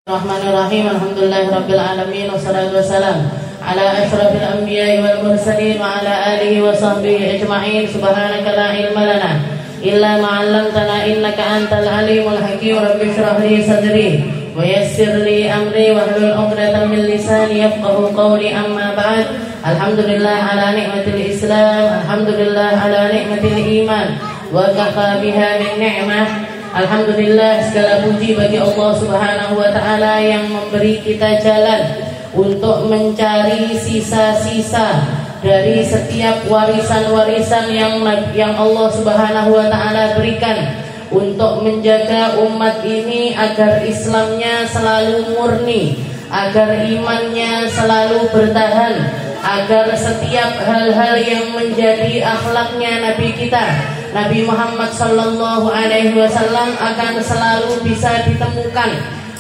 Bismillahirrahmanirrahim. Alhamdulillahirabbil alamin wassalatu wassalamu ala asyrafil anbiya'i wal mursalin wa ala alihi wa sahbihi ajma'in. Subhanaka la ilma lana illa ma 'allamtana innaka antal alimul hakim. Rabbi shrah li sadri wa yassir li amri wahlul 'uqdatam min lisani yafqahu qawli. Amma ba'd. Alhamdulillah ala ni'matil Islam, alhamdulillah ala ni'matil iman, wa kafa biha min ni'mah. Alhamdulillah, segala puji bagi Allah Subhanahu wa ta'ala yang memberi kita jalan untuk mencari sisa-sisa dari setiap warisan-warisan yang Allah Subhanahu wa ta'ala berikan, untuk menjaga umat ini agar Islamnya selalu murni, agar imannya selalu bertahan, agar setiap hal-hal yang menjadi akhlaknya Nabi kita Nabi Muhammad sallallahu alaihi wasallam akan selalu bisa ditemukan.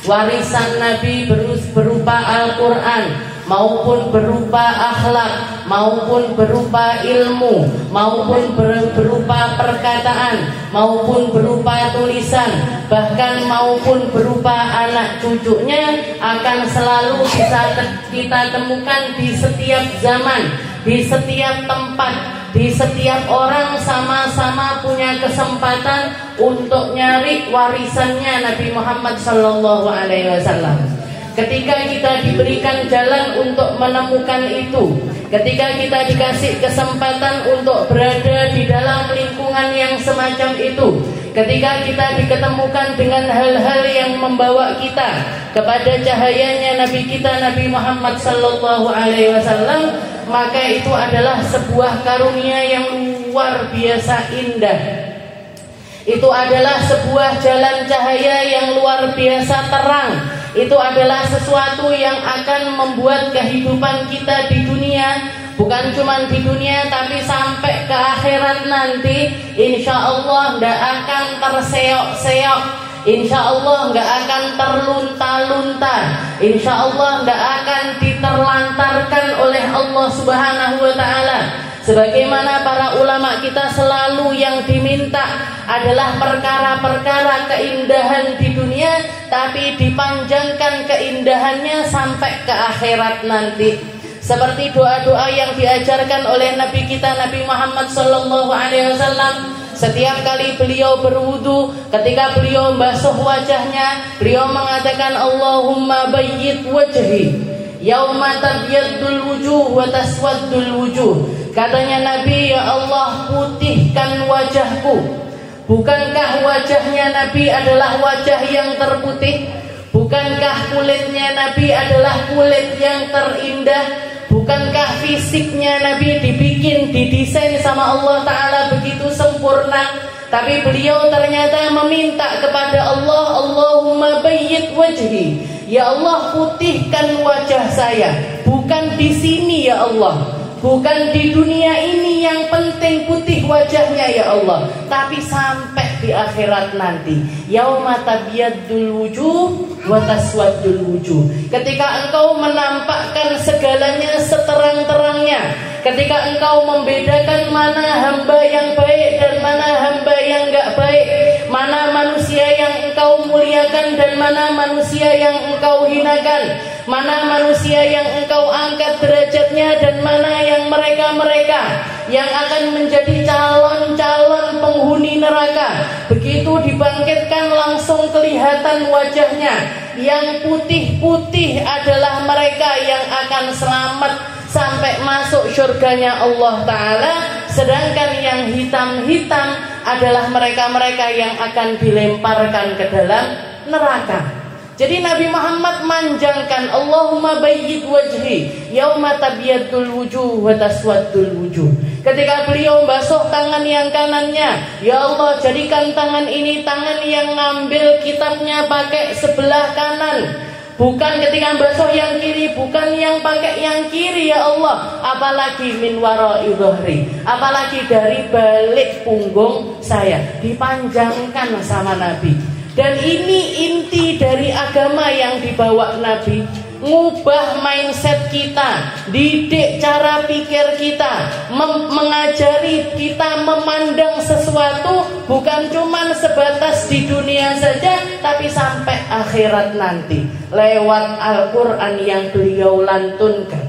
Warisan Nabi berupa Al-Quran, maupun berupa akhlak, maupun berupa ilmu, maupun berupa perkataan, maupun berupa tulisan, bahkan maupun berupa anak cucunya, akan selalu bisa kita temukan di setiap zaman, di setiap tempat. Di setiap orang sama-sama punya kesempatan untuk nyari warisannya Nabi Muhammad sallallahu alaihi wasallam. Ketika kita diberikan jalan untuk menemukan itu, ketika kita dikasih kesempatan untuk berada di dalam lingkungan yang semacam itu, ketika kita diketemukan dengan hal-hal yang membawa kita kepada cahayanya Nabi kita Nabi Muhammad sallallahu alaihi wasallam, maka itu adalah sebuah karunia yang luar biasa indah. Itu adalah sebuah jalan cahaya yang luar biasa terang. Itu adalah sesuatu yang akan membuat kehidupan kita di dunia, bukan cuma di dunia tapi sampai ke akhirat nanti, insya Allah tidak akan terseok-seok, insya Allah nggak akan terlunta-lunta, insya Allah nggak akan diterlantarkan oleh Allah Subhanahu wa ta'ala. Sebagaimana para ulama kita selalu yang diminta adalah perkara-perkara keindahan di dunia, tapi dipanjangkan keindahannya sampai ke akhirat nanti. Seperti doa-doa yang diajarkan oleh Nabi kita Nabi Muhammad sallallahu alaihi wasallam. Setiap kali beliau berwudu, ketika beliau membasuh wajahnya, beliau mengatakan Allahumma bayyid wajhi yauma tabyyaddul wujuh wa taswaddul wujuh. Katanya Nabi, ya Allah, putihkan wajahku. Bukankah wajahnya Nabi adalah wajah yang terputih? Bukankah kulitnya Nabi adalah kulit yang terindah? Bukankah fisiknya Nabi didesain sama Allah Ta'ala begitu sempurna? Tapi beliau ternyata meminta kepada Allah, Allahumma bayyid wajhi, ya Allah, putihkan wajah saya. Bukan di sini ya Allah, bukan di dunia ini yang penting putih wajahnya ya Allah, tapi sampai di akhirat nanti, yauma tabyaddul wujuh wa taswaddul wujuh. Ketika engkau menampakkan segalanya seterang-terangnya, ketika engkau membedakan mana hamba yang baik dan mana hamba yang enggak baik, mana manusia yang engkau muliakan dan mana manusia yang engkau hinakan, mana manusia yang engkau angkat derajatnya dan mana yang mereka-mereka yang akan menjadi calon-calon penghuni neraka. Begitu dibangkitkan langsung kelihatan wajahnya. Yang putih-putih adalah mereka yang akan selamat sampai masuk surganya Allah Ta'ala. Sedangkan yang hitam-hitam adalah mereka-mereka yang akan dilemparkan ke dalam neraka. Jadi Nabi Muhammad manjangkan Allahumma bayyid wajhi yauma tabyaddul wujuh wa taswaddul wujuh. Ketika beliau basuh tangan yang kanannya, ya Allah, jadikan tangan ini tangan yang ngambil kitabnya pakai sebelah kanan. Bukan ketika basuh yang kiri, bukan yang pakai yang kiri ya Allah. Apalagi min wara'i dhahri, apalagi dari balik punggung saya, dipanjangkan sama Nabi. Dan ini inti dari agama yang dibawa Nabi. ngubah mindset kita, didik cara pikir kita, mengajari kita memandang sesuatu bukan cuma sebatas di dunia saja, tapi sampai akhirat nanti lewat Al-Quran yang beliau lantunkan,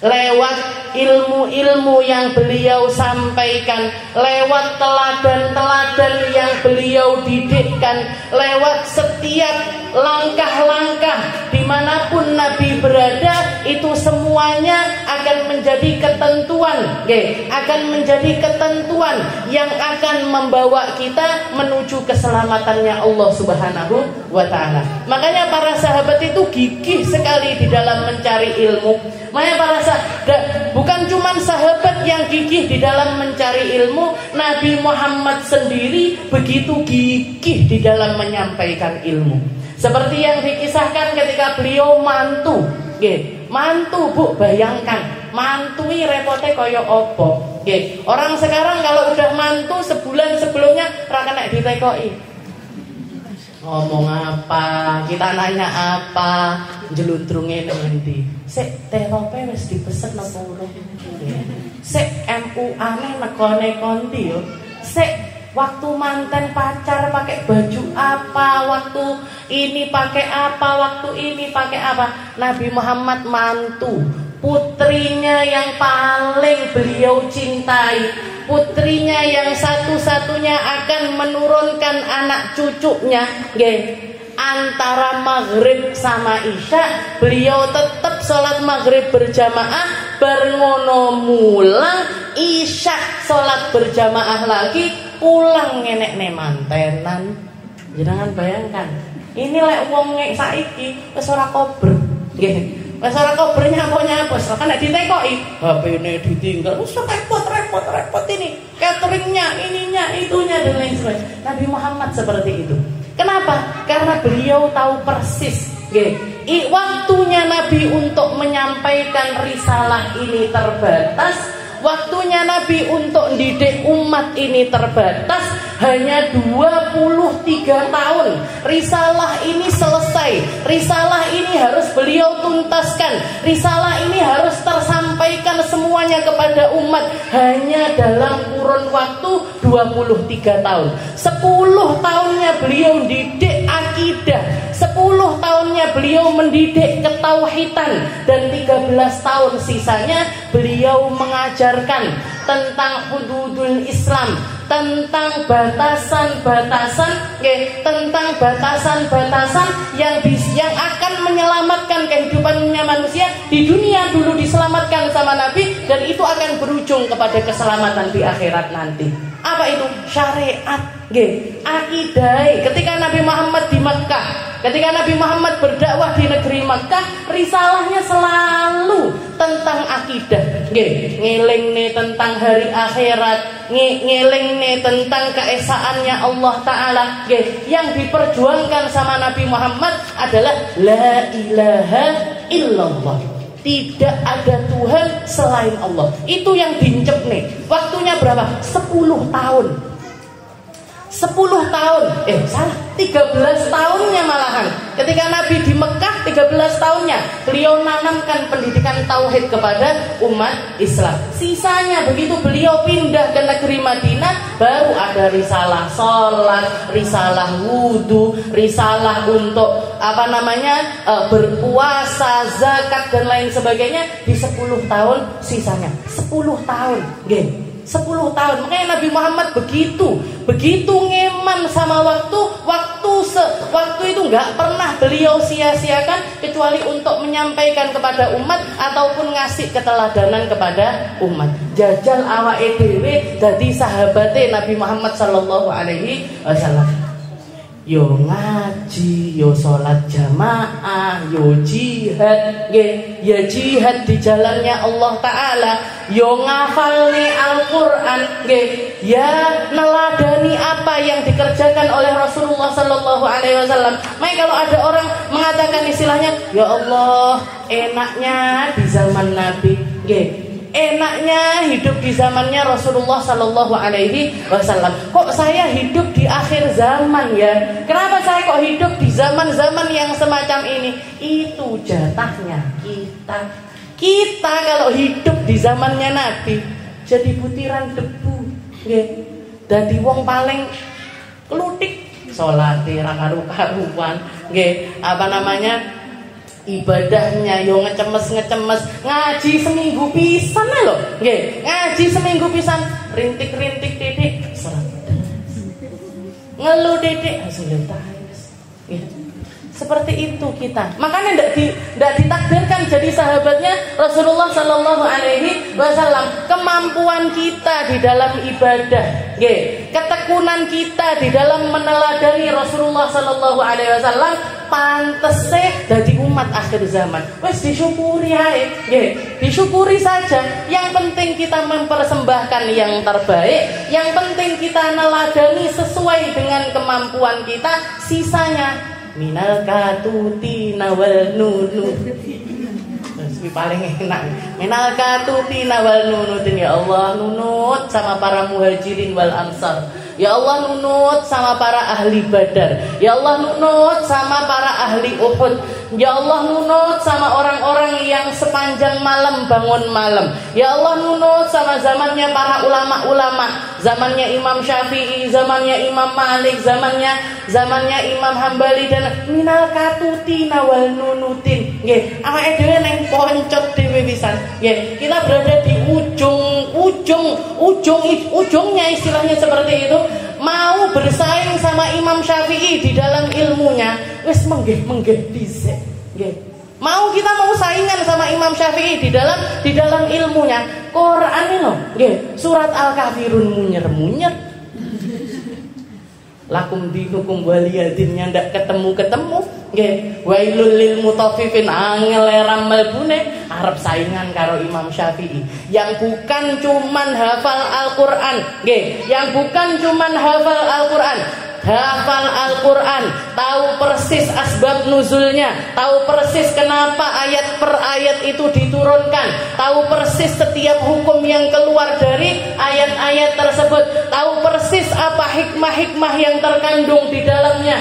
lewat ilmu-ilmu yang beliau sampaikan, lewat teladan-teladan yang beliau didikkan, lewat setiap langkah-langkah dimanapun Nabi berada, itu semuanya akan menjadi ketentuan, akan menjadi ketentuan yang akan membawa kita menuju keselamatannya Allah Subhanahu wa ta'ala. Makanya para sahabat itu gigih sekali di dalam mencari ilmu. Makanya para sahabat, bukan cuma sahabat yang gigih di dalam mencari ilmu, Nabi Muhammad sendiri begitu gigih di dalam menyampaikan ilmu. Seperti yang dikisahkan ketika beliau mantu. Mantu, Bu, bayangkan mantui repotnya kaya opo. Orang sekarang kalau udah mantu sebulan sebelumnya ra kena ditekoi. Ngomong apa, kita nanya apa, jeluntrunge ngendi. Sik terope wis dipesen apa urung? Sik MUA-ne negone kondi yo. Sik waktu manten pacar pakai baju apa, waktu ini pakai apa, waktu ini pakai apa. Nabi Muhammad mantu, putrinya yang paling beliau cintai, putrinya yang satu-satunya akan menurunkan anak cucunya, antara maghrib sama isya beliau tetap sholat maghrib berjamaah, berngono mulang isya sholat berjamaah lagi, pulang ngenek ne mantenan. Jangan bayangkan, ini lek wong ngek saiki wis ora kober, wis ora kober nyapa-nyapa, kan nek ditekoki HP-ne ditinggal, wis repot ini, cateringnya, ininya, itunya dan lain sebagainya. Nabi Muhammad seperti itu. Kenapa? Karena beliau tahu persis, waktunya Nabi untuk menyampaikan risalah ini terbatas, waktunya Nabi untuk didik umat ini terbatas, hanya 23 tahun. Risalah ini selesai, risalah ini harus beliau tuntaskan, risalah ini harus tersampaikan semuanya kepada umat hanya dalam kurun waktu 23 tahun. 10 tahunnya beliau didik akidah, 10 tahunnya beliau mendidik ketauhidan, dan 13 tahun sisanya beliau mengajarkan tentang hududul Islam, tentang batasan-batasan, tentang batasan-batasan yang akan menyelamatkan kehidupannya manusia di dunia, dulu diselamatkan sama Nabi, dan itu akan berujung kepada keselamatan di akhirat nanti. Apa itu? Syariat, akidah. Ketika Nabi Muhammad di Mekah, ketika Nabi Muhammad berdakwah di negeri Mekah, risalahnya selalu tentang akidah, ngeling nih tentang hari akhirat, ngeling nih tentang keesaannya Allah Ta'ala. Yang diperjuangkan sama Nabi Muhammad adalah la ilaha illallah, tidak ada Tuhan selain Allah. Itu yang dincep nih. Waktunya berapa? 10 tahun. 10 tahun, salah, 13 tahunnya malahan. Ketika Nabi di Mekah, 13 tahunnya beliau nanamkan pendidikan tauhid kepada umat Islam. Sisanya begitu beliau pindah ke negeri Madinah, baru ada risalah sholat, risalah wudhu, risalah untuk berpuasa, zakat dan lain sebagainya. Di 10 tahun sisanya, 10 tahun, 10 tahun. Makanya Nabi Muhammad begitu ngeman sama waktu itu nggak pernah beliau sia-siakan, kecuali untuk menyampaikan kepada umat ataupun ngasih keteladanan kepada umat. Jajal awake dhewe dadi sahabate Nabi Muhammad sallallahu alaihi wasallam. Yo ngaji, yo sholat jamaah, yo jihad, ya jihad di jalannya Allah Ta'ala, yo ngafalni Al-Quran, ya neladani apa yang dikerjakan oleh Rasulullah Sallallahu Alaihi Wasallam. Makanya kalau ada orang mengatakan istilahnya, ya Allah enaknya di zaman Nabi, enaknya hidup di zamannya Rasulullah Sallallahu Alaihi Wasallam. Kok saya hidup di akhir zaman ya? Kenapa saya kok hidup di zaman-zaman yang semacam ini? Itu jatahnya kita. Kita kalau hidup di zamannya Nabi jadi butiran debu, nggih. Dadi wong paling klutik, salate ra karu-karuan, nggih. Ibadahnya yo ngecemes, ngaji seminggu pisan lho, nggih. Ngaji seminggu pisan, rintik-rintik titik, ngeluh titik hasil entas. Seperti itu kita. Makanya tidak ditakdirkan jadi sahabatnya Rasulullah Sallallahu Alaihi Wasallam. Kemampuan kita di dalam ibadah, ketekunan kita di dalam meneladani Rasulullah Sallallahu Alaihi Wasallam, pantese dari umat akhir zaman. Wes disyukuri ae, disyukuri saja. Yang penting kita mempersembahkan yang terbaik. Yang penting kita neladani sesuai dengan kemampuan kita. Sisanya minal katutina wal nunu. Paling enak. Minal katutina wal nunutin, ya Allah, nunut sama para muhajirin wal ansar. Ya Allah, nunut sama para ahli Badar. Ya Allah, nunut sama para ahli Uhud. Ya Allah, nunut sama orang-orang yang sepanjang malam bangun malam. Ya Allah, nunut sama zamannya para ulama-ulama. Zamannya Imam Syafi'i, zamannya Imam Malik, zamannya Imam Hambali, dan minal katutina wal nunutin. Nggih, awake dhewe ning poncot dhewe pisan. Nggih, kita berada di ujungnya, istilahnya seperti itu. Mau bersaing sama Imam Syafi'i di dalam ilmunya, wis menggeh dhisik. Nggih. Mau kita mau saingan sama Imam Syafi'i di dalam ilmunya, Quran ini loh, nggih, surat Al-Kafirun munyer-munyer. Lakum dinukum waliyadinnya ndak ketemu, nggih. Wailul lil mutaffifin, angel ramal bune arep saingan karo Imam Syafi'i yang bukan cuman hafal Al-Qur'an, nggih, yang bukan cuman hafal Al-Qur'an, hafal Al-Quran, tahu persis asbab nuzulnya, tahu persis kenapa ayat per ayat itu diturunkan, tahu persis setiap hukum yang keluar dari ayat-ayat tersebut, tahu persis apa hikmah-hikmah yang terkandung di dalamnya.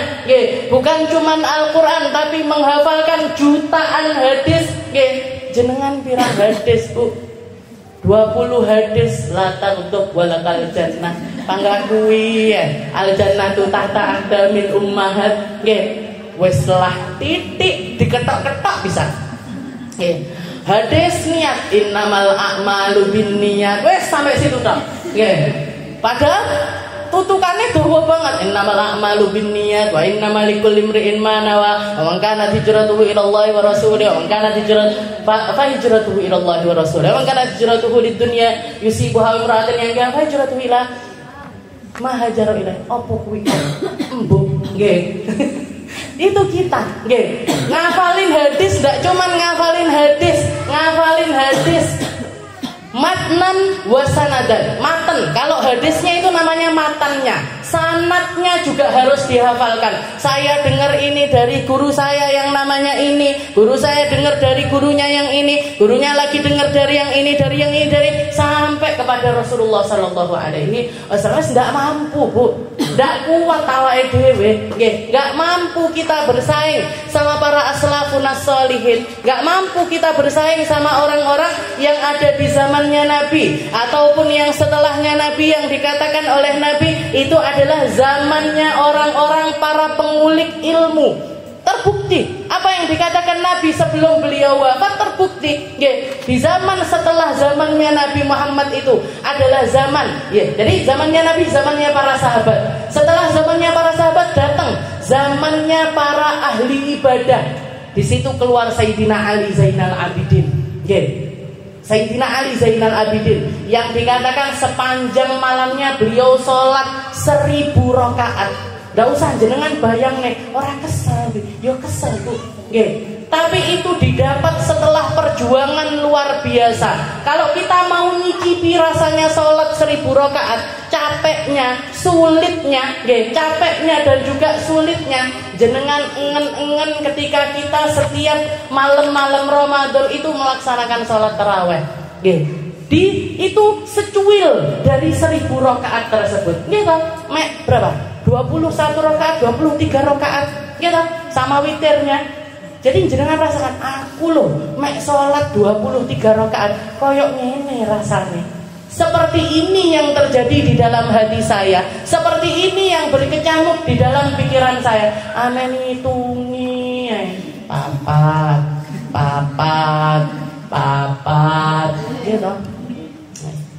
Bukan cuman Al-Quran, tapi menghafalkan jutaan hadis. Jenengan pirang hadis, Bu? 20 hadis, latar untuk walakal jannah. Pangga kuwi al jannatu tahta aqdamil ummahat. Nggih, wis lah titik diketok-ketok bisa. Nggih. Hadis niat, innamal a'malu binniyat. Wis sampai situ tok. Nggih. Padahal tutukannya dawa banget, innamal a'malu binniyat wa innamal likulli imri'in ma nawa wa man kana hijratuhu ila Allah wa rasulihi wa man kana hijratuhu ila Allah wa rasulihi wa man kana hijratuhu lid dunya yusibuha imra'atan yang fa hijratuhu ila ma hajara ila opo kuwi embuk. Nggih. Itu kita, nggih. Ngafalin hadis ndak cuman ngafalin hadis matnan wasanadan. Matan, kalau hadisnya itu namanya matannya, sanadnya juga harus dihafalkan. Saya dengar ini dari guru saya yang namanya ini, guru saya dengar dari gurunya yang ini, gurunya lagi dengar dari yang ini, dari sampai kepada Rasulullah Sallallahu Alaihi Wasallam. Tidak mampu, Bu, tidak kuat awake dhewe, nggih, nggak mampu kita bersaing sama para aslafun as-sholihin, nggak mampu kita bersaing sama orang-orang yang ada di zamannya Nabi ataupun yang setelahnya Nabi, yang dikatakan oleh Nabi itu adalah zamannya orang-orang para pengulik ilmu. Terbukti apa yang dikatakan Nabi sebelum beliau wafat, terbukti. Di zaman setelah zamannya Nabi Muhammad itu adalah zaman, jadi zamannya Nabi, zamannya para sahabat. Setelah zamannya para sahabat datang zamannya para ahli ibadah. Di situ keluar Sayyidina Ali Zainal Abidin. Sayyidina Ali Zainal Abidin yang dikatakan sepanjang malamnya beliau sholat 1000 rakaat. Nggak usah jenengan bayang nih, orang kesel, yo kesel tuh, tapi itu didapat setelah perjuangan luar biasa. Kalau kita mau nyicipi rasanya sholat 1000 rakaat, capeknya, sulitnya, capeknya dan juga sulitnya, jenengan engen-engen ketika kita setiap malam-malam Ramadan itu melaksanakan sholat taraweh. itu secuil dari 1000 rakaat tersebut. Gitu. Mek berapa? 21 rakaat, 23 rakaat. Gitu. Sama witirnya. Jadi jenengan rasakan, aku loh mek sholat 23 rakaat koyok ngene rasanya. Seperti ini yang terjadi di dalam hati saya. Seperti ini yang berkecamuk di dalam pikiran saya. Amen hitungi papat gitu.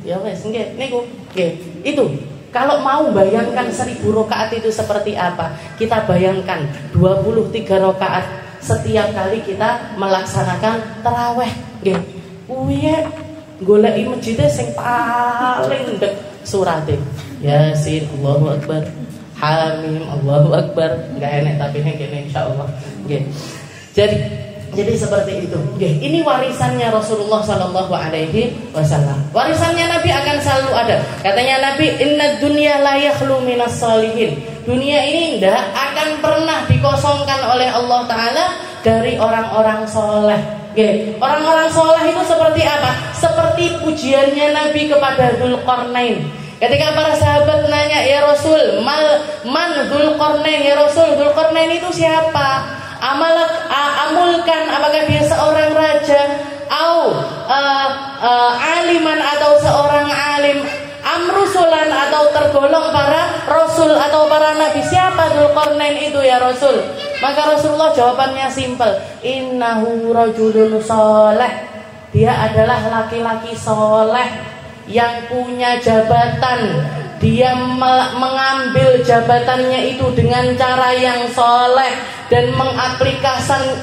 Ya wes nggih niku nggih. Itu kalau mau bayangkan 1000 rakaat itu seperti apa, kita bayangkan 23 rakaat setiap kali kita melaksanakan tarawih nggih. Kuwi goleki masjid sing paling ndek surate. Yasin, Allahu Akbar. Hamim, Allahu Akbar. Enggak enak tapi nek kene insyaallah. Nggih. Jadi seperti itu. Nggih, ini warisannya Rasulullah sallallahu alaihi wasallam. Warisannya Nabi akan selalu ada. Katanya Nabi, "Innad dunya la yakhlu minas sholihin." Dunia ini tidak akan pernah dikosongkan oleh Allah taala dari orang-orang soleh. Okay. Orang-orang soleh itu seperti apa? Seperti pujiannya Nabi kepada Dzulqarnain. Ketika para sahabat nanya, ya Rasul, man Dzulqarnain? Ya Rasul, Dzulqarnain itu siapa? Amulkan, apakah dia seorang raja? Aliman atau seorang alim? Amrusulan atau tergolong para rasul atau para nabi? Siapa Dzulqarnain itu ya Rasul? Maka Rasulullah jawabannya simpel, innahu rajulun soleh. Dia adalah laki-laki soleh yang punya jabatan. Dia mengambil jabatannya itu dengan cara yang soleh dan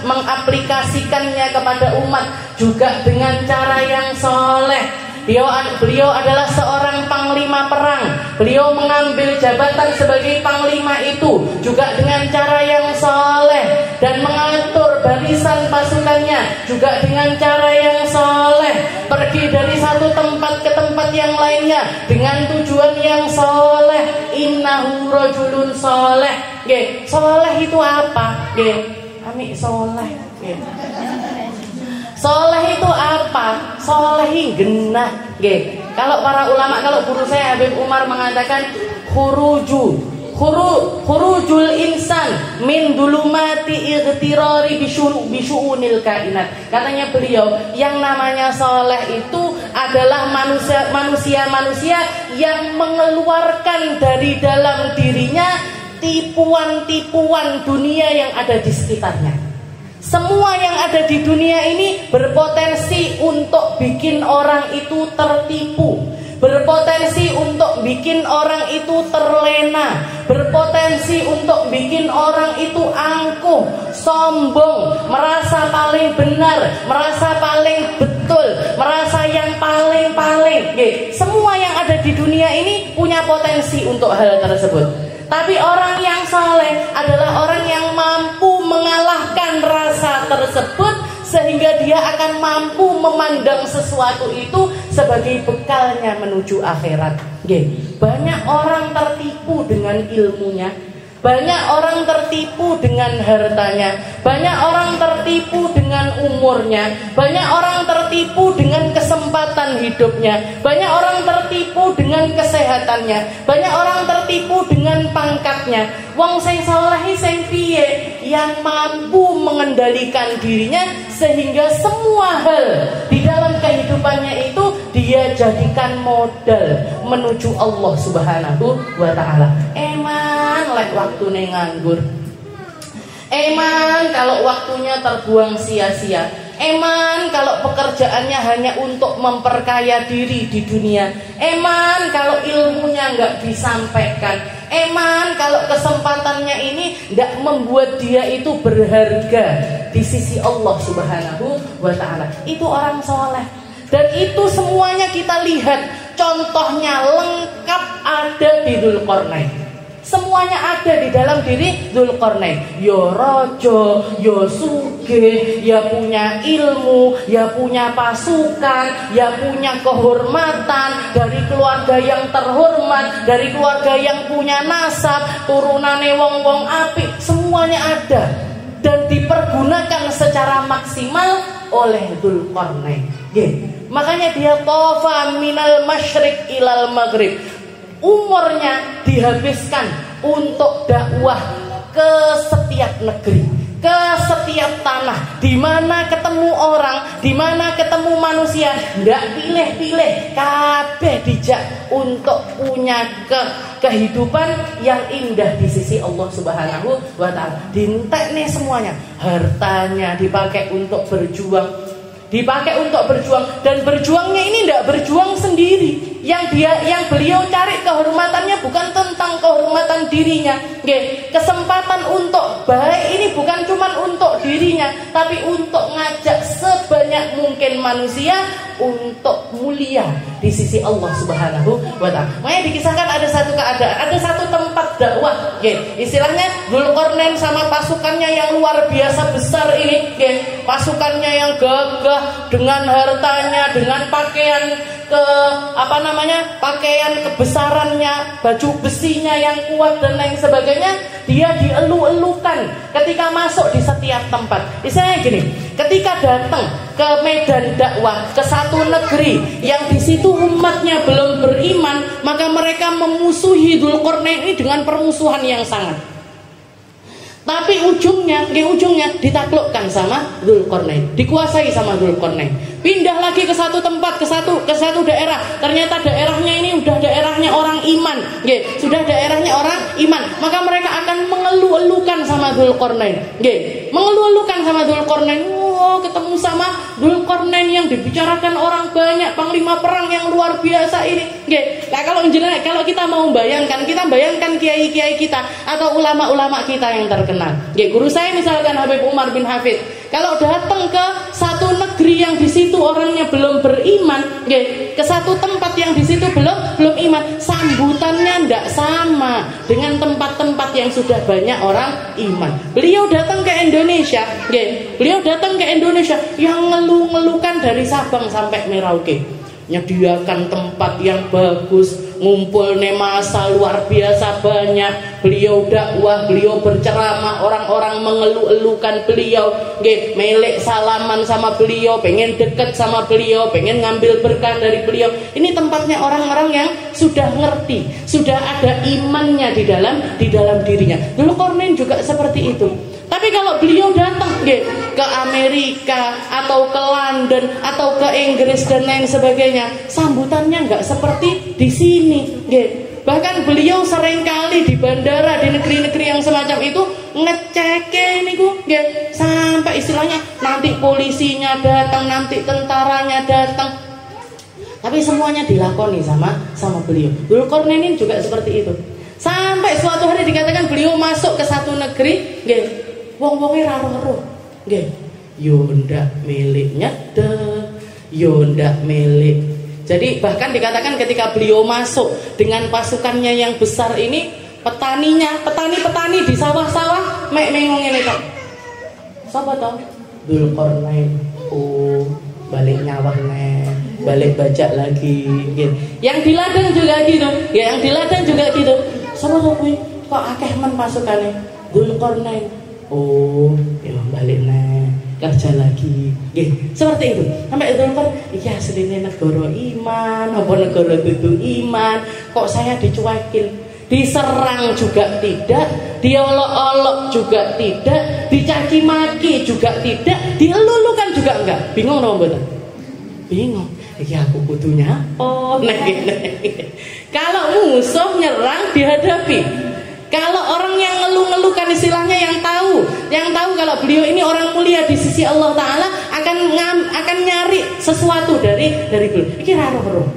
mengaplikasikannya kepada umat juga dengan cara yang soleh. Beliau adalah seorang panglima perang. Beliau mengambil jabatan sebagai panglima itu juga dengan cara yang soleh dan mengatur barisan pasukannya juga dengan cara yang soleh. Pergi dari satu tempat ke tempat yang lainnya dengan tujuan yang soleh. Innahu rajulun soleh. Soleh itu apa? Ami soleh. Soleh itu apa? Soleh genah. Kalau para ulama, kalau guru saya Habib Umar mengatakan khurujul insan min dulumati ightirari bisyu'unil kainat. Katanya beliau, yang namanya soleh itu adalah manusia-manusia yang mengeluarkan dari dalam dirinya tipuan-tipuan dunia yang ada di sekitarnya. Semua yang ada di dunia ini berpotensi untuk bikin orang itu tertipu, berpotensi untuk bikin orang itu terlena, berpotensi untuk bikin orang itu angkuh, sombong, merasa paling benar, merasa paling betul, merasa yang paling-paling. Semua yang ada di dunia ini punya potensi untuk hal tersebut. Tapi orang yang saleh adalah orang yang mampu mengalahkan rasa tersebut sehingga dia akan mampu memandang sesuatu itu sebagai bekalnya menuju akhirat. Banyak orang tertipu dengan ilmunya, banyak orang tertipu dengan hartanya, banyak orang tertipu dengan umurnya, banyak orang tertipu dengan kesempatan hidupnya, banyak orang tertipu dengan kesehatannya, banyak orang tertipu dengan pangkatnya. Wong sing saleh sing piye yang mampu mengendalikan dirinya sehingga semua hal di dalam kehidupannya itu dia jadikan modal menuju Allah Subhanahu wa taala. Eman lek waktune nganggur. Eman kalau waktunya terbuang sia-sia. Eman kalau pekerjaannya hanya untuk memperkaya diri di dunia. Eman kalau ilmunya nggak disampaikan. Eman kalau kesempatannya ini nggak membuat dia itu berharga di sisi Allah Subhanahu wa taala. Itu orang soleh. Dan itu semuanya kita lihat contohnya lengkap ada di Dzulqarnain. Semuanya ada di dalam diri Dzulqarnain. Ya raja, ya sugih, ya punya ilmu, ya punya pasukan, ya punya kehormatan, dari keluarga yang terhormat, dari keluarga yang punya nasab, turunane wong-wong apik, semuanya ada dan dipergunakan secara maksimal oleh Dzulqarnain. Makanya dia tofa minal masyriq ilal maghrib. Umurnya dihabiskan untuk dakwah ke setiap negeri, ke setiap tanah, di mana ketemu orang, di mana ketemu manusia, nggak pilih-pilih, kabeh dijak untuk punya kehidupan yang indah di sisi Allah Subhanahu wa Ta'ala. Dintekne semuanya, hartanya dipakai untuk berjuang, dan berjuangnya ini tidak berjuang sendiri. Yang beliau cari kehormatannya bukan tentang kehormatan dirinya. Kesempatan untuk baik ini bukan cuma untuk dirinya, tapi untuk ngajak sebanyak mungkin manusia untuk mulia di sisi Allah Subhanahu wa Ta'ala. Makanya dikisahkan ada satu keadaan, ada satu tempat dakwah. Istilahnya Dzulqarnain sama pasukannya yang luar biasa besar ini, pasukannya yang gagah dengan hartanya, dengan pakaian pakaian kebesarannya, baju besinya yang kuat dan lain sebagainya, dia dielu-elukan ketika masuk di setiap tempat. Misalnya gini, ketika datang ke medan dakwah ke satu negeri yang di situ umatnya belum beriman, maka mereka memusuhi Dzulqarnain ini dengan permusuhan yang sangat. Tapi ujungnya ditaklukkan sama Dzulqarnain, dikuasai sama Dzulqarnain. Pindah lagi ke satu tempat, ke satu daerah. Ternyata daerahnya ini udah daerahnya orang iman, sudah daerahnya orang iman. Maka mereka akan mengeluh-elukan sama Dzulqarnain, mengeluh-elukan sama Dzulqarnain. Ketemu sama Dzulqarnain yang dibicarakan orang banyak, panglima perang yang luar biasa ini. Nah, kalau kita mau bayangkan, kita bayangkan kiai-kiai kita atau ulama-ulama kita yang terkenal. Guru saya misalkan Habib Umar bin Hafid, kalau datang ke satu negeri yang di situ orangnya belum beriman, ke satu tempat yang di situ belum iman, sambutannya tidak sama dengan tempat-tempat yang sudah banyak orang iman. Beliau datang ke Indonesia, yang ngeluh-ngeluhkan dari Sabang sampai Merauke, nyediakan tempat yang bagus, ngumpul masa luar biasa banyak. Beliau dakwah, beliau berceramah, orang-orang mengeluh-elukan beliau, melek salaman sama beliau, pengen deket sama beliau, pengen ngambil berkah dari beliau. Ini tempatnya orang-orang yang sudah ngerti, sudah ada imannya di dalam dirinya. Dzulqarnain juga seperti itu. Tapi kalau beliau datang ke Amerika atau ke London atau ke Inggris dan lain sebagainya, sambutannya nggak seperti di sini. Bahkan beliau seringkali di bandara, di negeri-negeri yang semacam itu ngecek sampai istilahnya nanti polisinya datang, nanti tentaranya datang. Tapi semuanya dilakoni sama beliau. Dzulqarnain juga seperti itu. Sampai suatu hari dikatakan beliau masuk ke satu negeri, wong-wonge ra roh, yo ndak miliknya yo ndak milik. Jadi bahkan dikatakan ketika beliau masuk dengan pasukannya yang besar ini, petani di sawah-sawah mengong ngene tok. Sapa to? Dzulqarnain. Oh, balik nyawah balik bajak lagi. Yang di ladang juga gitu. Yang di ladang juga gitu. Sapa kuwi? Kok akeh men pasukane? Dzulqarnain. Oh, ya balik kerja lagi, seperti itu. Sampai Dzulqarnain, iya asline negara iman, apa negara dudu iman, kok saya dicuekin, diserang juga tidak, diolok-olok juga tidak, dicaci maki juga tidak, dielulukan juga enggak. Bingung dong mboten? Bingung. Iya aku kudunya apa? Kalau musuh nyerang dihadapi. Kalau orang yang ngeluh-ngeluhkan istilahnya yang tahu kalau beliau ini orang mulia di sisi Allah Ta'ala akan nyari sesuatu dari beliau. Iki roh.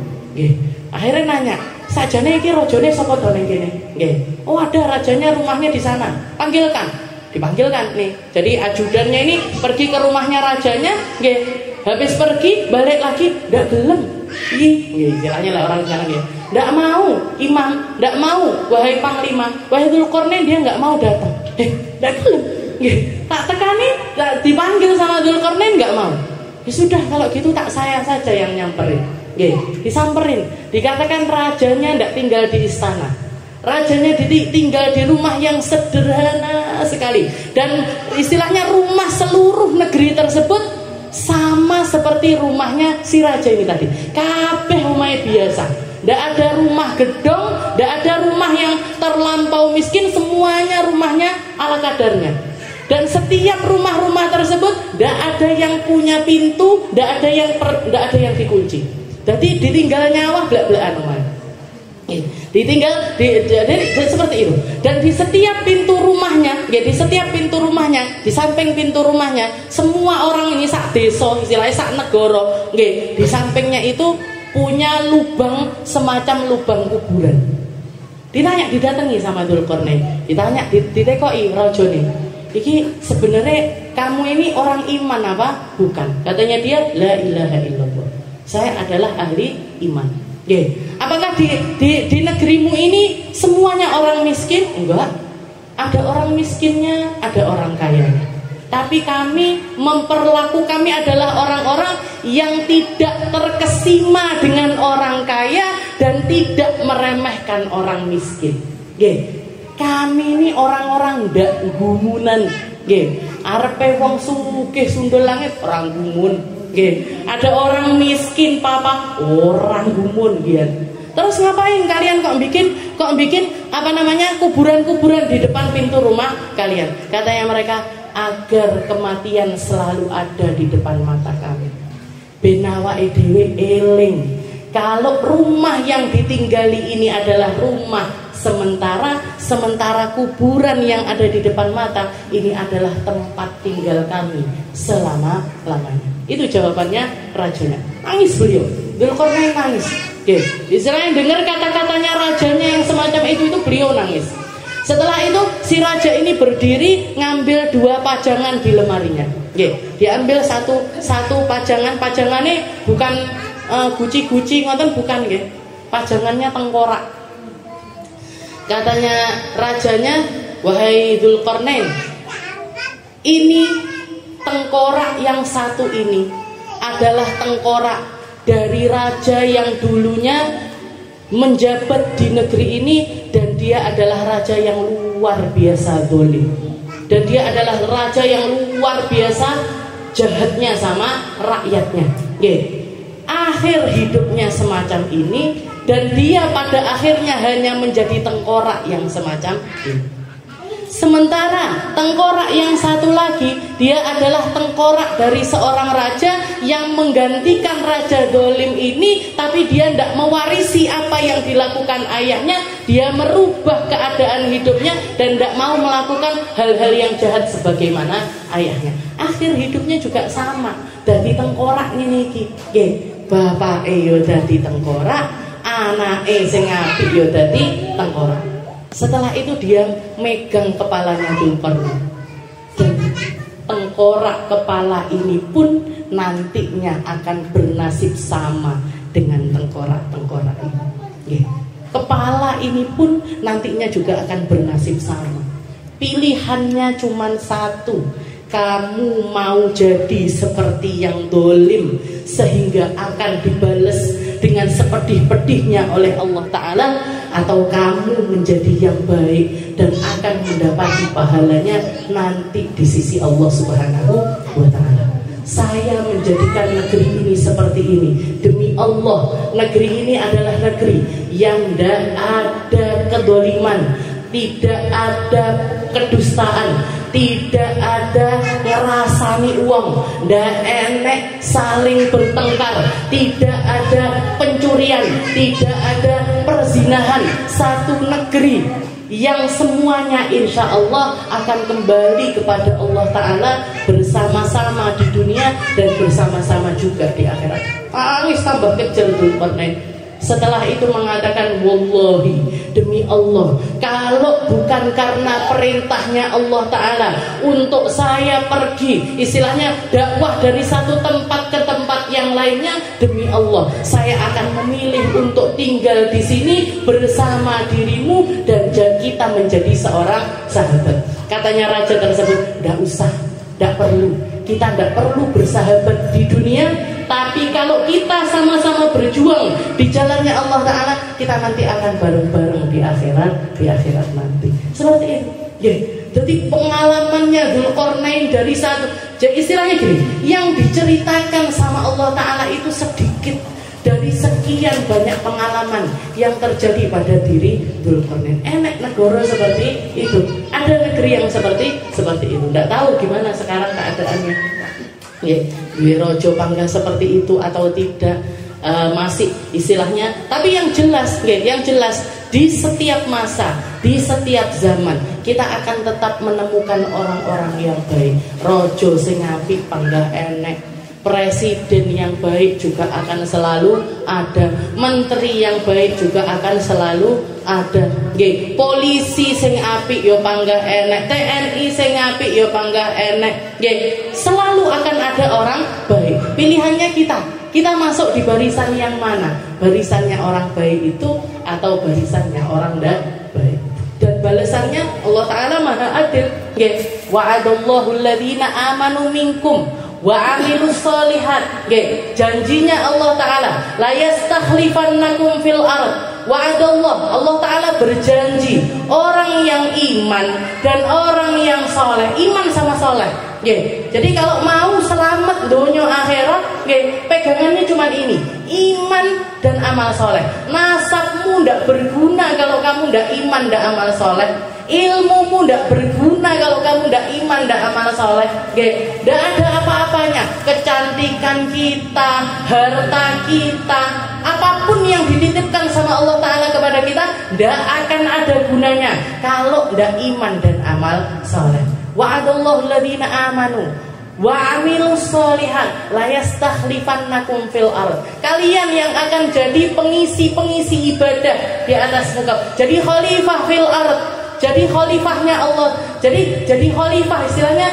Akhirnya nanya, sajane iki rajane sapa to ning kene? Oh ada rajanya, rumahnya di sana. Dipanggilkan nih. Jadi ajudannya ini pergi ke rumahnya rajanya, habis pergi balik lagi ndak gelem. Istilahnya lah orang sekarang ndak mau imam, ndak mau wahai panglima, wahai Dzulqarnain, dia nggak mau datang. Ndak gelem. Tak tekani, dipanggil sama Dzulqarnain nggak mau. Ya sudah kalau gitu tak saya saja yang nyamperin. Disamperin. Dikatakan rajanya ndak tinggal di istana. Rajanya tinggal di rumah yang sederhana sekali. Dan istilahnya rumah seluruh negeri tersebut sama seperti rumahnya si raja ini tadi. Kabeh rumahnya biasa, tidak ada rumah gedong, tidak ada rumah yang terlampau miskin, semuanya rumahnya ala kadarnya. Dan setiap rumah-rumah tersebut tidak ada yang punya pintu, tidak ada yang dikunci. Jadi ditinggal nyawa belak-belakan rumahnya. Ditinggal jadi seperti itu. Dan di setiap pintu rumahnya, ya di setiap pintu rumahnya, di samping pintu rumahnya, semua orang ini sak desa, istilahnya sak negara, nggih, di sampingnya itu punya lubang semacam lubang kuburan. Didatangi sama Dzulqarnain, ditekoi rajane. Iki sebenarnya kamu ini orang iman apa? Bukan. Katanya dia, la ilaha illallah. Saya adalah ahli iman. Oke. Apakah di negerimu ini semuanya orang miskin? Enggak. Ada orang miskinnya, ada orang kaya. Tapi kami adalah orang-orang yang tidak terkesima dengan orang kaya dan tidak meremehkan orang miskin. Oke. Kami ini orang-orang ndak gumunan, nggih. Arepe wong sugih sundul langit orang gumun, nggih. Ada orang miskin papa orang gumun, nggih. Terus ngapain kalian kok bikin kuburan-kuburan di depan pintu rumah kalian? Katanya mereka, agar kematian selalu ada di depan mata kami. Ben awake dhewe eling kalau rumah yang ditinggali ini adalah rumah sementara kuburan yang ada di depan mata ini adalah tempat tinggal kami selama-lamanya. Itu jawabannya rajanya. Nangis beliau. Dzulqarnain nangis. Oke, Israel dengar kata-katanya rajanya yang semacam itu beliau nangis. Setelah itu si raja ini berdiri ngambil 2 pajangan di lemarinya. Oke, diambil satu pajangannya bukan guci-guci ngoten bukan nggih. Pajangannya tengkorak. Katanya rajanya, wahai Dzulqarnain, ini tengkorak yang satu ini adalah tengkorak dari raja yang dulunya menjabat di negeri ini, dan dia adalah raja yang luar biasa zalim, dan dia adalah raja yang luar biasa jahatnya sama rakyatnya. Akhir hidupnya semacam ini, dan dia pada akhirnya hanya menjadi tengkorak yang semacam ini. Sementara tengkorak yang satu lagi, dia adalah tengkorak dari seorang raja yang menggantikan raja zalim ini, tapi dia tidak mewarisi apa yang dilakukan ayahnya. Dia merubah keadaan hidupnya dan tidak mau melakukan hal-hal yang jahat sebagaimana ayahnya. Akhir hidupnya juga sama, dadi tengkorak ini iki. Bapak yo dadi tengkorak, anake sing apik yo dadi tengkorak. Setelah itu dia megang kepalanya Dzulqarnain, dan tengkorak kepala ini pun nantinya akan bernasib sama dengan tengkorak-tengkorak ini. Kepala ini pun nantinya juga akan bernasib sama. Pilihannya cuma satu. Kamu mau jadi seperti yang dolim sehingga akan dibales dengan sepedih-pedihnya oleh Allah Ta'ala, atau kamu menjadi yang baik dan akan mendapati pahalanya nanti di sisi Allah Subhanahu wa Ta'ala. Saya menjadikan negeri ini seperti ini demi Allah. Negeri ini adalah negeri yang tidak ada kedoliman, tidak ada kedustaan, tidak ada ngerasani uang, tidak enek saling bertengkar, tidak ada pencurian, tidak ada perzinahan. Satu negeri yang semuanya insya Allah akan kembali kepada Allah Ta'ala bersama-sama di dunia dan bersama-sama juga di akhirat. Tangis tambah kecil Dzulqarnain. Setelah itu mengatakan, wallahi, demi Allah, kalau bukan karena perintahnya Allah Ta'ala untuk saya pergi, istilahnya dakwah dari satu tempat ke tempat yang lainnya, demi Allah, saya akan memilih untuk tinggal di sini bersama dirimu dan kita menjadi seorang sahabat. Katanya raja tersebut, tidak usah, tidak perlu, kita tidak perlu bersahabat di dunia, tapi kalau kita sama-sama berjuang di jalannya Allah Ta'ala, kita nanti akan bareng-bareng di akhirat nanti. Seperti itu. Jadi pengalamannya Dzulqarnain dari satu, jadi istilahnya gini, yang diceritakan sama Allah Ta'ala itu sedikit dari sekian banyak pengalaman yang terjadi pada diri Dzulqarnain. Enak negara seperti itu, ada negeri yang seperti itu. Tidak tahu gimana sekarang keadaannya. Ya, Wirojo Pangga seperti itu atau tidak, masih istilahnya. Tapi yang jelas di setiap masa, di setiap zaman kita akan tetap menemukan orang-orang yang baik. Rojo sing apik panggah enek, presiden yang baik juga akan selalu ada, menteri yang baik juga akan selalu ada. Nggih, polisi sing apik ya panggah enek, TNI sing apik ya panggah enek. Nggih, selalu akan ada orang baik. Pilihannya kita masuk di barisan yang mana? Barisannya orang baik itu atau barisannya orang tidak baik? Dan balasannya Allah Ta'ala Maha Adil. Nggih, wa'adallahu alladhina amanu minkum wa amilus solihat. Nggih, janjinya Allah Ta'ala, la yastakhlifannakum fil ard. Wa'adallah, Allah Ta'ala berjanji orang yang iman dan orang yang soleh, iman sama soleh. Jadi kalau mau selamat dunia akhirat, pegangannya cuma ini, iman dan amal soleh. Nasabmu tidak berguna kalau kamu tidak iman dan amal soleh. Ilmumu tidak berguna kalau kamu tidak iman dan amal soleh. Tidak ada apa-apanya. Kecantikan kita, harta kita, apapun yang dititipkan sama Allah Ta'ala kepada kita, tidak akan ada gunanya kalau tidak iman dan amal soleh. Wa'adallahu alladhina amanu wa amilus solihat la yastakhlifannakum fil ard. Kalian yang akan jadi pengisi ibadah di atas muka, jadi khalifah fil ard, jadi khalifahnya Allah. Jadi khalifah istilahnya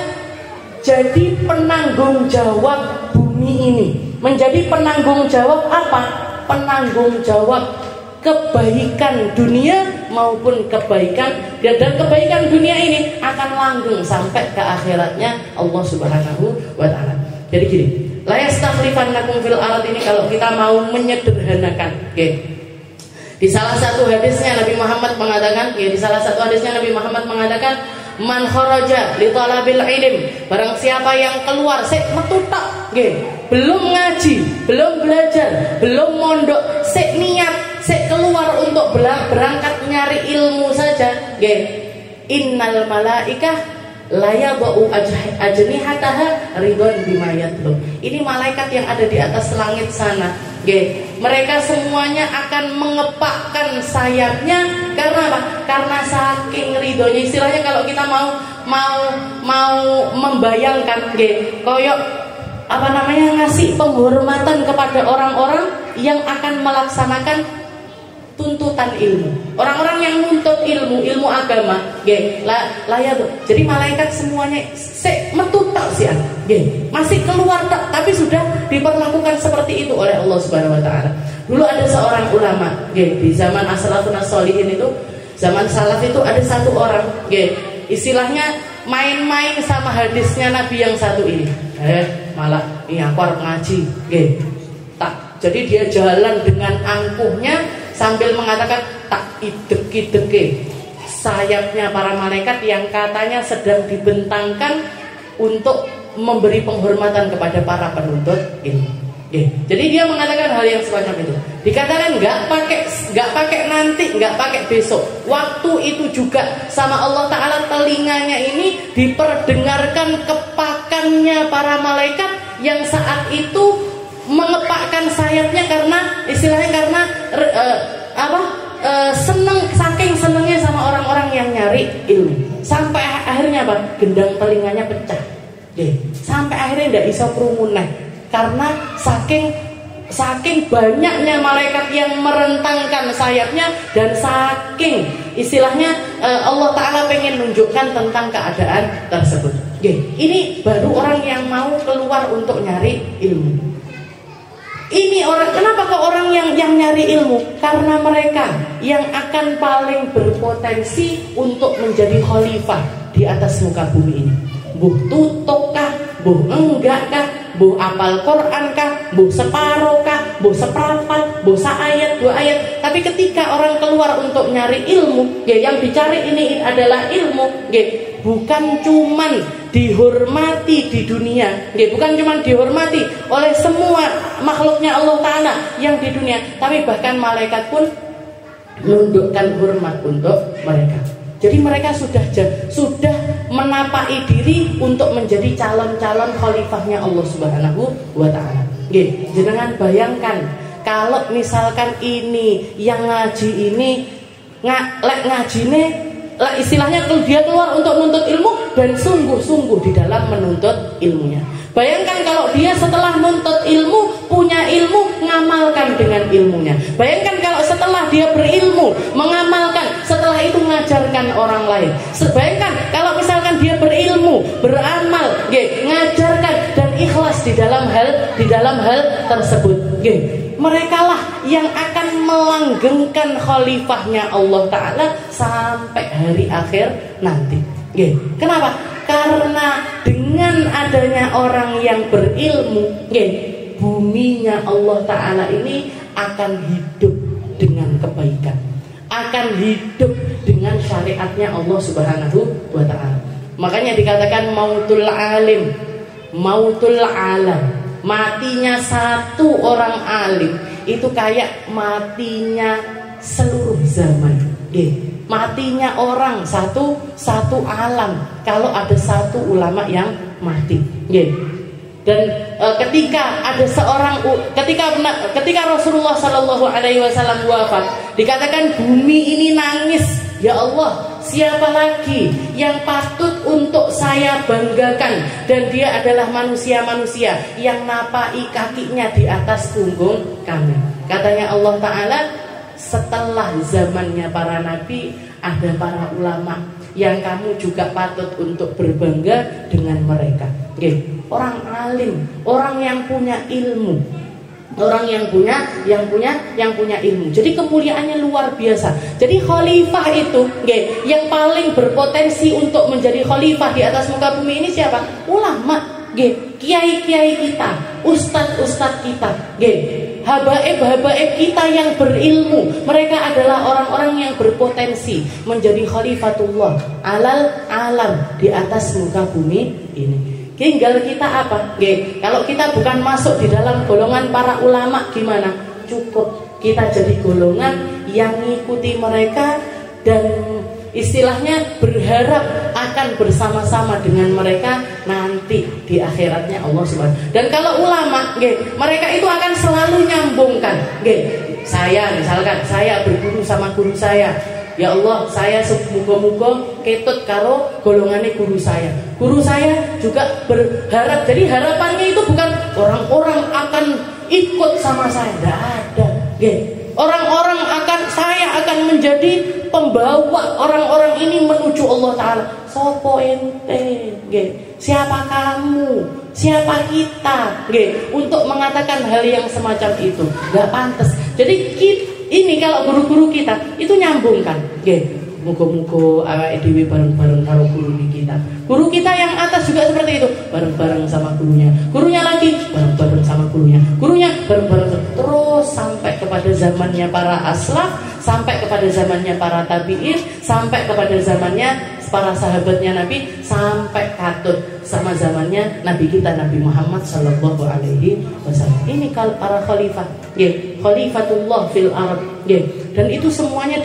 jadi penanggung jawab bumi ini. Menjadi penanggung jawab apa? Penanggung jawab kebaikan dunia maupun kebaikan, dan kebaikan dunia ini akan langgeng sampai ke akhiratnya Allah Subhanahu wa Ta'ala. Jadi gini, la yastakhlifannakum fil ard ini kalau kita mau menyederhanakan, di salah satu hadisnya Nabi Muhammad mengatakan, man kharaja li talabil ilm, barang siapa yang keluar sik metu tok, belum ngaji, belum belajar, belum mondok, sik niat, sik keluar untuk berangkat nyari ilmu saja, innal malaikah la yadau ajnihataha ridwan bima yatlub. Ini malaikat yang ada di atas langit sana, mereka semuanya akan mengepakkan sayapnya karena apa? Karena saking ridhonya. Istilahnya kalau kita mau membayangkan, koyok ngasih penghormatan kepada orang-orang yang akan melaksanakan tuntutan ilmu, orang-orang yang nuntut ilmu agama, jadi malaikat semuanya metu tok sih, masih keluar tak, tapi sudah diperlakukan seperti itu oleh Allah Subhanahu Wa Taala. Dulu ada seorang ulama, di zaman as-salafun as-sholihin itu, zaman salaf itu ada satu orang, istilahnya main-main sama hadisnya Nabi yang satu ini, malah ini aku harus ngaji, jadi dia jalan dengan angkuhnya sambil mengatakan tak idek-ideke sayapnya para malaikat yang katanya sedang dibentangkan untuk memberi penghormatan kepada para penuntut ilmu. Jadi dia mengatakan hal yang semacam itu. Dikatakan nggak pakai nanti, nggak pakai besok. Waktu itu juga sama Allah Ta'ala telinganya ini diperdengarkan kepakannya para malaikat yang saat itu mengepakkan sayapnya karena saking senengnya sama orang-orang yang nyari ilmu, sampai akhirnya gendang telinganya pecah, sampai akhirnya tidak bisa kerumunan karena saking banyaknya malaikat yang merentangkan sayapnya, dan saking istilahnya Allah Ta'ala pengen nunjukkan tentang keadaan tersebut. Ini baru orang yang mau keluar untuk nyari ilmu. Ini orang, kenapa kok orang yang nyari ilmu? Karena mereka yang akan paling berpotensi untuk menjadi khalifah di atas muka bumi ini. Buh tutup kah, buh enggak kah, buh apal Quran kah, buh separuh kah, buh seperempat, buh seayat, 2 ayat. Tapi ketika orang keluar untuk nyari ilmu, yang dicari ini adalah ilmu, bukan cuman dihormati di dunia, bukan cuman dihormati oleh semua makhluknya Allah Ta'ala yang di dunia, tapi bahkan malaikat pun menundukkan hormat untuk mereka. Jadi mereka sudah menapai diri untuk menjadi calon-calon khalifahnya Allah Subhanahu wa Ta'ala. Jangan bayangkan kalau misalkan ini yang ngaji ini ngajine istilahnya dia keluar untuk menuntut ilmu dan sungguh-sungguh di dalam menuntut ilmunya. Bayangkan kalau dia setelah menuntut ilmu, punya ilmu, ngamalkan dengan ilmunya. Bayangkan kalau setelah dia berilmu, mengamalkan, setelah itu mengajarkan orang lain. Bayangkan kalau misalkan dia berilmu, beramal, ngajarkan dan ikhlas di dalam hal tersebut. Mereka lah yang akan melanggengkan khalifahnya Allah Ta'ala sampai hari akhir nanti. Kenapa? Karena dengan adanya orang yang berilmu, buminya Allah Ta'ala ini akan hidup dengan kebaikan, akan hidup dengan syariatnya Allah Subhanahu wa Ta'ala. Makanya dikatakan mautul alim, mautul alam. Matinya satu orang alim itu kayak matinya seluruh zaman. Matinya orang satu alam kalau ada satu ulama yang mati. Dan ketika Rasulullah Shallallahu Alaihi Wasallam wafat, dikatakan bumi ini nangis, ya Allah, siapa lagi yang patut untuk saya banggakan, dan dia adalah manusia-manusia yang napai kakinya di atas punggung kami. Katanya Allah Ta'ala, setelah zamannya para nabi ada para ulama yang kamu juga patut untuk berbangga dengan mereka. Orang alim, orang yang punya ilmu, orang yang punya ilmu. Jadi kemuliaannya luar biasa. Jadi khalifah itu, yang paling berpotensi untuk menjadi khalifah di atas muka bumi ini siapa? Ulama, kiai-kiai kita, ustadz-ustadz kita, habaib-habaib kita yang berilmu. Mereka adalah orang-orang yang berpotensi menjadi khalifatullah alal alam di atas muka bumi ini. Tinggal kita apa? Kalau kita bukan masuk di dalam golongan para ulama, gimana? Cukup kita jadi golongan yang mengikuti mereka dan istilahnya berharap akan bersama-sama dengan mereka nanti di akhiratnya Allah Subhanahu. Dan kalau ulama, mereka itu akan selalu nyambungkan. Saya misalkan saya berguru sama guru saya, ya Allah, saya semoga-moga ketut karo golongannya guru saya. Guru saya juga berharap. Jadi harapannya itu bukan orang-orang akan ikut sama saya, tidak ada. Orang-orang saya akan menjadi pembawa orang-orang ini menuju Allah Ta'ala. Sopo ente, siapa kamu, siapa kita, untuk mengatakan hal yang semacam itu? Gak pantas. Jadi ini kalau guru-guru kita itu nyambungkan, muga-muga awake dhewe bareng-bareng karo guru kita. Guru kita yang atas juga seperti itu, bareng-bareng sama gurunya. Gurunya lagi bareng-bareng sama gurunya. Gurunya bareng-bareng terus sampai kepada zamannya para aslaf, sampai kepada zamannya para tabi'in, sampai kepada zamannya para sahabatnya Nabi, sampai katut sama zamannya Nabi kita Nabi Muhammad Sallallahu Alaihi Wasallam. Ini para khalifah, khalifatullah fil ard, dan itu semuanya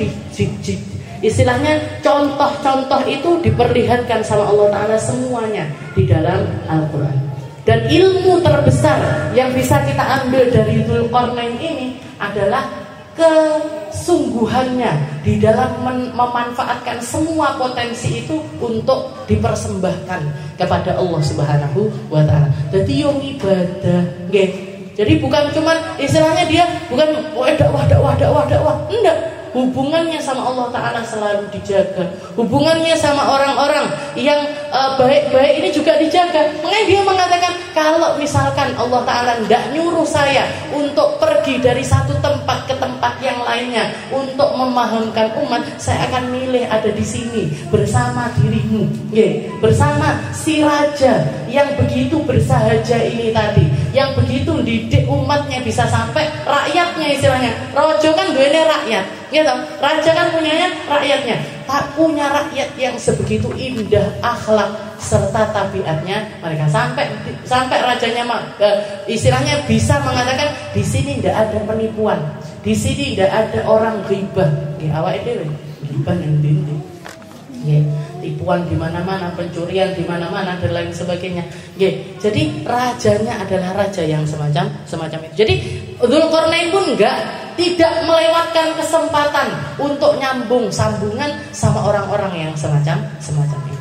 istilahnya contoh-contoh itu diperlihatkan sama Allah Ta'ala semuanya di dalam Al-Quran. Dan ilmu terbesar yang bisa kita ambil dari Dzulqarnain ini adalah kesungguhannya di dalam memanfaatkan semua potensi itu untuk dipersembahkan kepada Allah Subhanahu wa Ta'ala. Jadi yang ibadah, jadi bukan cuman istilahnya dia bukan dakwah, enggak. Hubungannya sama Allah Ta'ala selalu dijaga. Hubungannya sama orang-orang yang baik-baik ini juga dijaga. Makanya dia mengatakan, kalau misalkan Allah Ta'ala tidak nyuruh saya untuk pergi dari satu tempat ke tempat yang lainnya untuk memahamkan umat, saya akan milih ada di sini bersama dirimu, bersama si raja yang begitu bersahaja ini tadi, yang begitu didik umatnya bisa sampai rakyatnya, istilahnya rojo kan duene rakyat, gitu. Raja kan punyanya rakyatnya. tak punya rakyat yang sebegitu indah akhlak serta tabiatnya mereka, sampai rajanya istilahnya bisa mengatakan di sini tidak ada penipuan, di sini tidak ada orang ghibah. Awake dhewe ghibah yang dindi. Tipuan di mana-mana, pencurian di mana-mana dan lain sebagainya. Jadi rajanya adalah raja yang semacam itu. Jadi Dzulqarnain pun tidak melewatkan kesempatan untuk nyambung sambungan sama orang-orang yang semacam ini.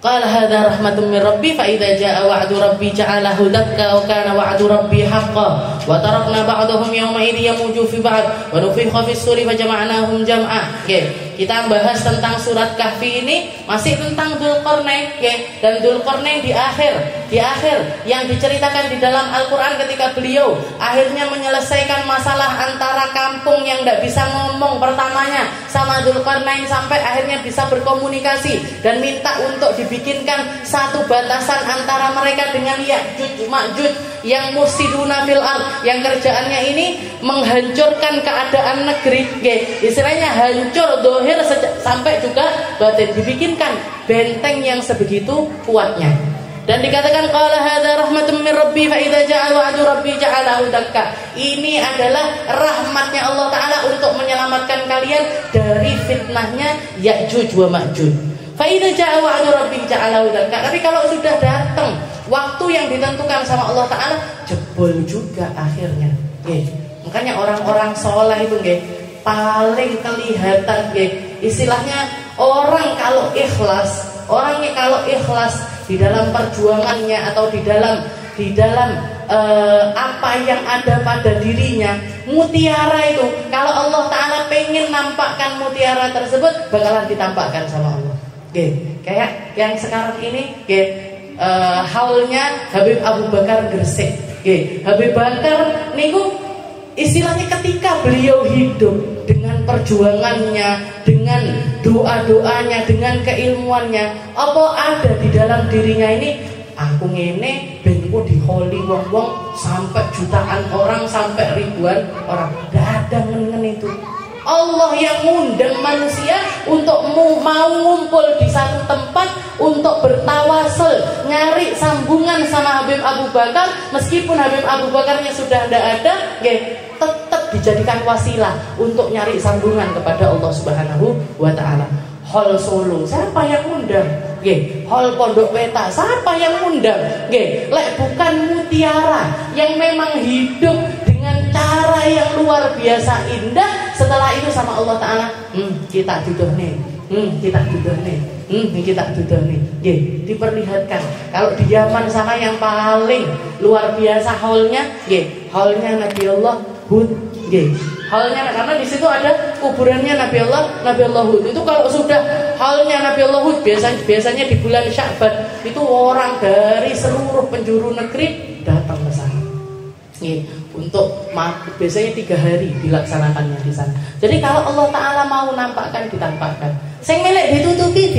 Qala hadza rahmatun min rabbi fa idza jaa wa'du rabbi ja'alahu dakka wa kana wa'du rabbi haqqan wa tarakna ba'dahum yawma idh yamuju fi ba'd wa nufikha fis suri fa jama'nahum jam'a. Kita bahas tentang surat Kahfi ini masih tentang Dzulqarnain, dan Dzulqarnain di akhir yang diceritakan di dalam Al-Qur'an ketika beliau akhirnya menyelesaikan masalah antara kampung yang tidak bisa ngomong pertamanya sama Dzulqarnain sampai akhirnya bisa berkomunikasi dan minta untuk dibikinkan satu batasan antara mereka dengan Ya'juj Ma'juj yang mufsiduna fil ard, yang kerjaannya ini menghancurkan keadaan negeri, istilahnya hancur dohir sampai juga batin, dibikinkan benteng yang sebegitu kuatnya. Dan dikatakan qala hadza rahmatun min rabbi fa idza ja'a wa'du rabbi ja'alahu dakka. Ini adalah rahmatnya Allah Ta'ala untuk menyelamatkan kalian dari fitnahnya Ya'juj wa Ma'juj. Fa idza ja'a wa'du rabbi ja'alahu dakka. Tapi kalau sudah datang waktu yang ditentukan sama Allah Ta'ala, jebol juga akhirnya. Makanya orang-orang soleh itu paling kelihatan, istilahnya orangnya kalau ikhlas di dalam perjuangannya atau di dalam apa yang ada pada dirinya, mutiara itu kalau Allah Ta'ala pengen nampakkan mutiara tersebut bakalan ditampakkan sama Allah. Kayak yang sekarang ini haulnya Habib Abu Bakar Gresik. Habib Bakar niku istilahnya ketika beliau hidup dengan perjuangannya, dengan doa-doanya, dengan keilmuannya, apa ada di dalam dirinya ini aku ngene benku diholi wong-wong sampai jutaan orang, sampai ribuan orang. Tidak ada ngen-ngen itu. Allah yang ngundang manusia untuk mau ngumpul di satu tempat untuk bertawasul, nyari sambungan sama Habib Abu Bakar, meskipun Habib Abu Bakarnya sudah tidak ada, tetap dijadikan wasilah untuk nyari sambungan kepada Allah Subhanahu wa Ta'ala. Hol Solo, siapa yang ngundang? Hol Pondok Peta, siapa yang ngundang? Lek bukan mutiara yang memang hidup dengan cara yang luar biasa indah, setelah itu sama Allah Ta'ala, kita duduk nih, kita duduk nih, kita duduk nih. Diperlihatkan kalau di Yaman sana yang paling luar biasa haulnya Nabi Allah Hud. Haulnya, karena di situ ada kuburannya Nabi Allah Hud. Itu kalau sudah haulnya Nabi Allah Hud, biasanya di bulan Sya'ban itu orang dari seluruh penjuru negeri datang ke sana. Untuk biasanya 3 hari dilaksanakannya di sana. Jadi kalau Allah Ta'ala mau nampakkan, ditampakkan. Sing melek ditutupi.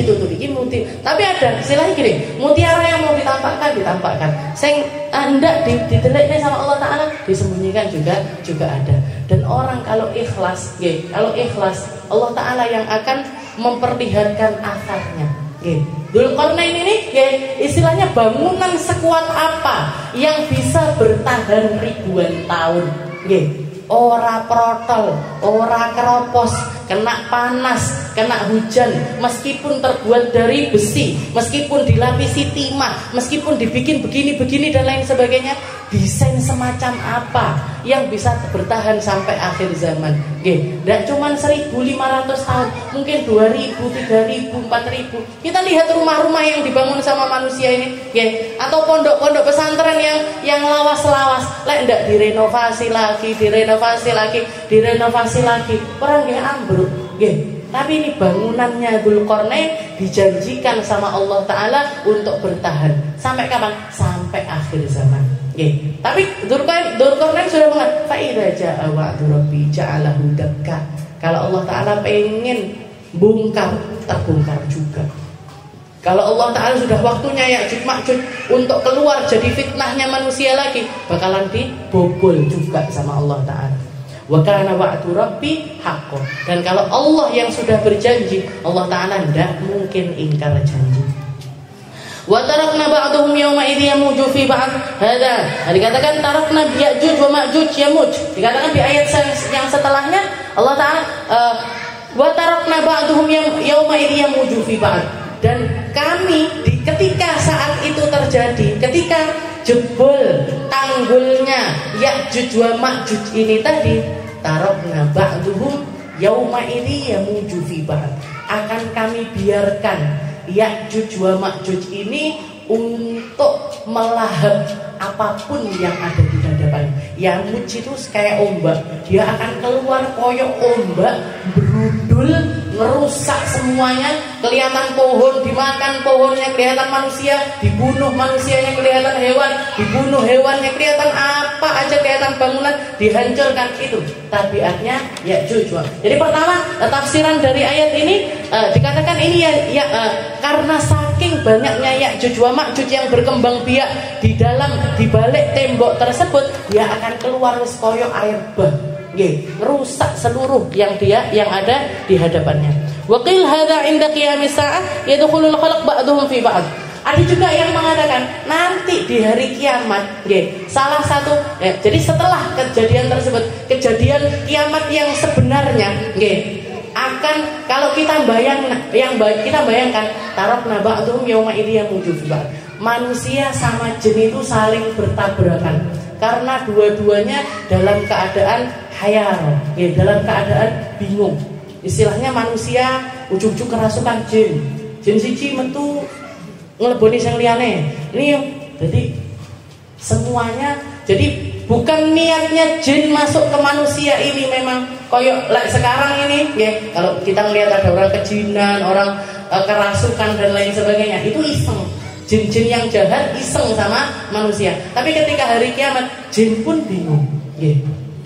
Tapi ada istilahnya gini, mutiara yang mau ditampakkan. Sing hendak dideliknya sama Allah Ta'ala, disembunyikan juga ada. Dan orang kalau ikhlas, Allah Ta'ala yang akan memperlihatkan asarnya. Dzulqarnain ini istilahnya bangunan sekuat apa yang bisa bertahan ribuan tahun. Ora protol, ora keropos, kena panas, kena hujan, meskipun terbuat dari besi, meskipun dilapisi timah, meskipun dibikin begini dan lain sebagainya, desain semacam apa yang bisa bertahan sampai akhir zaman. Tidak cuma 1.500 tahun, mungkin 2.000, 3.000, 4.000. Kita lihat rumah-rumah yang dibangun sama manusia ini, atau pondok-pondok pesantren yang lawas-lawas, tidak direnovasi lagi, orang ambruk. Tapi ini bangunannya Dzulqarnain dijanjikan sama Allah Ta'ala untuk bertahan sampai kapan? Sampai akhir zaman. Tapi Dzulqarnain sudah mengatakan fa idza jaa wa'du rabbi ja'alahu dakka. Kalau Allah Ta'ala pengen bongkar, terbongkar juga. Kalau Allah Ta'ala sudah waktunya Ya'juj Ma'juj untuk keluar jadi fitnahnya manusia lagi, bakalan dibobol juga sama Allah Ta'ala. Wa kana wa'du rabbi haqqan. Dan kalau Allah yang sudah berjanji, Allah Ta'ala tidak mungkin ingkar janji. Wa tarakna ba'dhum yawma idh yamuju fi ba'd. Hada dikatakan tarakna Ya'juj wa Ma'juj yamuj. Dikatakan di ayat yang setelahnya Allah Ta'ala wa tarakna ba'dhum yawma idh yamuju fi ba'd. Dan kami ketika saat itu terjadi, ketika jebol tanggulnya Ya'juj wa Ma'juj ini tadi, tarakna ba'dhum yawma idh yamuju fi ba'd. Akan kami biarkan Ya'juj wa Ma'juj ini untuk melahap apapun yang ada di hadapan. Yamuj itu kayak ombak, dia akan keluar koyok ombak, berudul, ngerusak semuanya. Kelihatan pohon dimakan pohonnya, kelihatan manusia dibunuh manusianya, kelihatan hewan dibunuh hewannya, kelihatan apa aja, kelihatan bangunan dihancurkan. Itu tabiatnya Ya'juj. Jadi pertama tafsiran dari ayat ini dikatakan ini karena saking banyaknya Ya'juj wa Ma'juj yang berkembang biak di balik tembok tersebut, dia akan keluar koyo air bah, merusak seluruh yang ada di hadapannya. Wa qil hadza 'inda qiyamis sa'ah yadkhulul khalq ba'dhum fi ba'd. Ada juga yang mengatakan nanti di hari kiamat, salah satu jadi setelah kejadian tersebut, kejadian kiamat yang sebenarnya, akan kalau kita bayangkan tarakna ba'dhum yawma idh yamuju fi ba'd. Manusia sama jin itu saling bertabrakan karena dua-duanya dalam keadaan hayal, dalam keadaan bingung. Istilahnya manusia ujug-ujug kerasukan jin siji metu ngeleboni sing liyane. Ini jadi semuanya, jadi bukan niatnya jin masuk ke manusia ini memang koyok sekarang ini, kalau kita ngelihat ada orang kejinan, orang kerasukan dan lain sebagainya, itu iseng. Jin-jin yang jahat iseng sama manusia. Tapi ketika hari kiamat, jin pun bingung.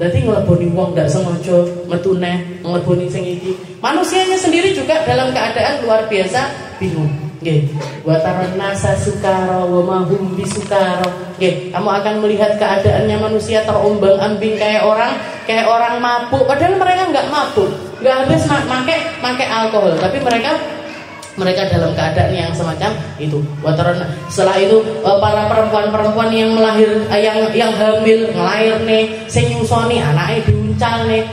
Berarti ngeleboni wong gak sengaja metune ngeleboni sing iki. Manusianya sendiri juga dalam keadaan luar biasa bingung. Wa taran nasa sukara wa ma hum bisukara. Kamu akan melihat keadaannya manusia terombang-ambing kayak orang mabuk, padahal mereka enggak mabuk. Enggak habis pakai alkohol, tapi mereka dalam keadaan yang semacam itu. Setelah itu para perempuan yang yang hamil ngelahirne, sing nyusoni anake diuncalne,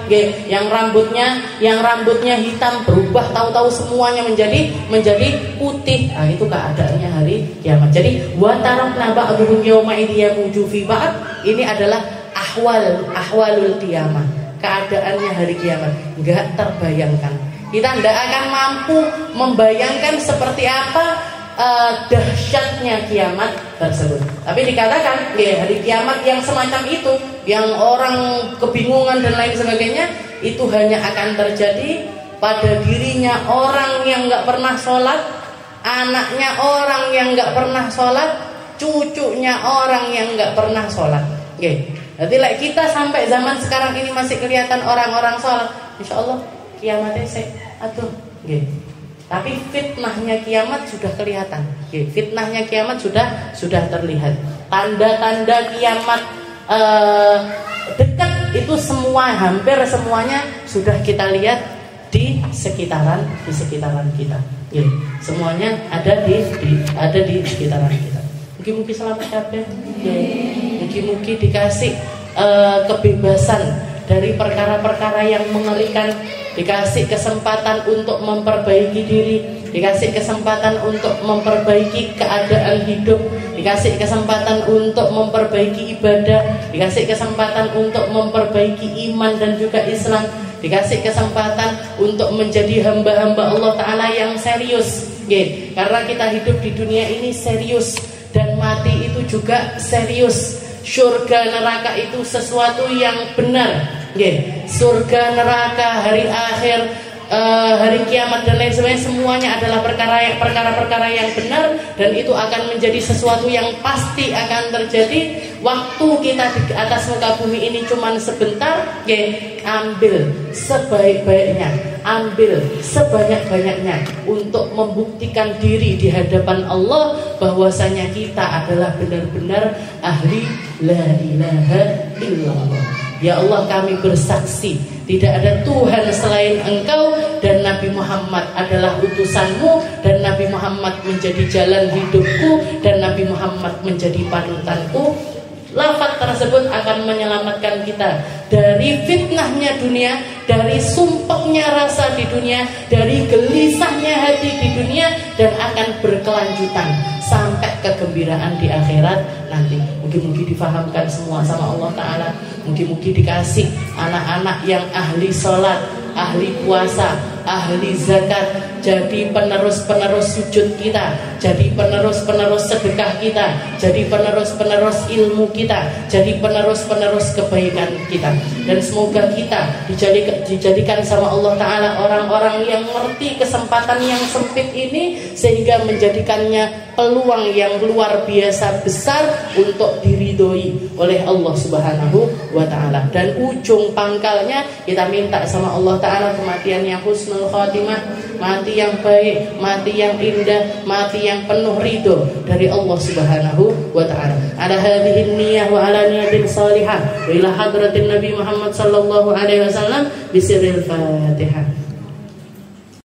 yang rambutnya hitam berubah tahu-tahu semuanya menjadi putih. Nah, itu keadaannya hari kiamat. Jadi wa tarakna ba'dhum yawma idh yamuju fi ba'd, ini adalah ahwalul kiamat. Keadaannya hari kiamat enggak terbayangkan. Kita tidak akan mampu membayangkan seperti apa dahsyatnya kiamat tersebut. Tapi dikatakan hari kiamat yang semacam itu, yang orang kebingungan dan lain sebagainya, itu hanya akan terjadi pada dirinya orang yang nggak pernah sholat, anaknya orang yang nggak pernah sholat, cucunya orang yang nggak pernah sholat. Jadi kita sampai zaman sekarang ini masih kelihatan orang-orang sholat, insya Allah kiamatnya tapi fitnahnya kiamat sudah kelihatan. Fitnahnya kiamat sudah terlihat. Tanda-tanda kiamat dekat itu hampir semuanya sudah kita lihat di sekitaran kita. Semuanya ada di sekitaran kita. Mungkin selamat kabeh. Mungkin dikasih kebebasan dari perkara-perkara yang mengerikan, dikasih kesempatan untuk memperbaiki diri, dikasih kesempatan untuk memperbaiki keadaan hidup, dikasih kesempatan untuk memperbaiki ibadah, dikasih kesempatan untuk memperbaiki iman dan juga Islam, dikasih kesempatan untuk menjadi hamba-hamba Allah Ta'ala yang serius. Karena kita hidup di dunia ini serius, dan mati itu juga serius. Surga neraka itu sesuatu yang benar. Surga neraka, hari akhir, hari kiamat dan lain sebagainya, semuanya adalah perkara-perkara yang benar, dan itu akan menjadi sesuatu yang pasti akan terjadi. Waktu kita di atas muka bumi ini cuma sebentar, ambil sebaik-baiknya, ambil sebanyak-banyaknya untuk membuktikan diri di hadapan Allah bahwasanya kita adalah benar-benar ahli la ilaha illallah. Ya Allah, kami bersaksi tidak ada Tuhan selain Engkau, dan Nabi Muhammad adalah utusanmu, dan Nabi Muhammad menjadi jalan hidupku, dan Nabi Muhammad menjadi panutanku. Lafaz tersebut akan menyelamatkan kita dari fitnahnya dunia, dari sumpahnya rasa di dunia, dari gelisahnya hati di dunia, dan akan berkelanjutan sampai kegembiraan di akhirat nanti. Mungkin difahamkan semua sama Allah Ta'ala. Mungkin dikasih anak-anak yang ahli sholat, ahli puasa, ahli zakat, jadi penerus-penerus sujud kita, jadi penerus-penerus sedekah kita, jadi penerus-penerus ilmu kita, jadi penerus-penerus kebaikan kita. Dan semoga kita dijadikan sama Allah Ta'ala orang-orang yang mengerti kesempatan yang sempit ini, sehingga menjadikannya peluang yang luar biasa besar untuk diridhoi oleh Allah Subhanahu wa Ta'ala. Dan ujung pangkalnya kita minta sama Allah Ta'ala kematian yang husnul khatimah, mati yang baik, mati yang indah, mati yang penuh ridho dari Allah Subhanahu wa Ta'ala. Ala hadhihi niyyah wa ala niyatin salihah wa ila hadratin Nabi Muhammad sallallahu alaihi wasallam bisirril Fatihah.